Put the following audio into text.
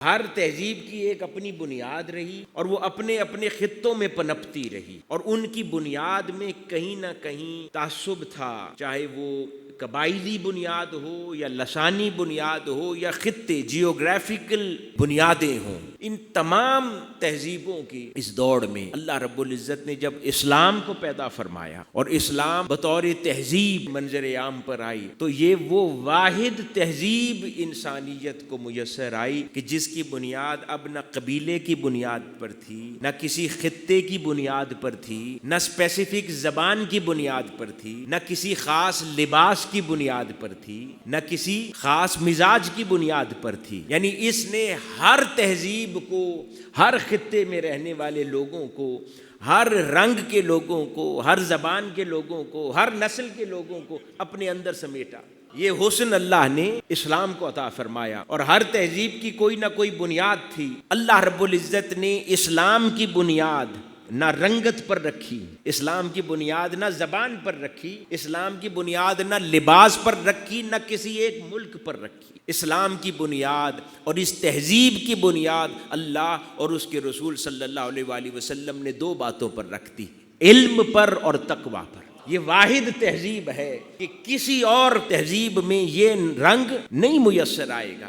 ہر تہذیب کی ایک اپنی بنیاد رہی اور وہ اپنے اپنے خطوں میں پنپتی رہی، اور ان کی بنیاد میں کہیں نہ کہیں تعصب تھا، چاہے وہ قبائلی بنیاد ہو یا لسانی بنیاد ہو یا خطے جیوگرافیکل بنیادیں ہوں۔ ان تمام تہذیبوں کی اس دوڑ میں اللہ رب العزت نے جب اسلام کو پیدا فرمایا اور اسلام بطور تہذیب منظر عام پر آئی، تو یہ وہ واحد تہذیب انسانیت کو میسر آئی کہ جس کی بنیاد اب نہ قبیلے کی بنیاد پر تھی، نہ کسی خطے کی بنیاد پر تھی، نہ اسپیسیفک زبان کی بنیاد پر تھی، نہ کسی خاص لباس کی بنیاد پر تھی، نہ کسی خاص مزاج کی بنیاد پر تھی۔ یعنی اس نے ہر تہذیب کو، ہر خطے میں رہنے والے لوگوں کو، ہر رنگ کے لوگوں کو، ہر زبان کے لوگوں کو، ہر نسل کے لوگوں کو اپنے اندر سمیٹا۔ یہ حسن اللہ نے اسلام کو عطا فرمایا، اور ہر تہذیب کی کوئی نہ کوئی بنیاد تھی۔ اللہ رب العزت نے اسلام کی بنیاد نہ رنگت پر رکھی، اسلام کی بنیاد نہ زبان پر رکھی، اسلام کی بنیاد نہ لباس پر رکھی، نہ کسی ایک ملک پر رکھی۔ اسلام کی بنیاد اور اس تہذیب کی بنیاد اللہ اور اس کے رسول صلی اللہ علیہ وآلہ وسلم نے دو باتوں پر رکھ دی، علم پر اور تقویٰ پر۔ یہ واحد تہذیب ہے کہ کسی اور تہذیب میں یہ رنگ نہیں میسر آئے گا۔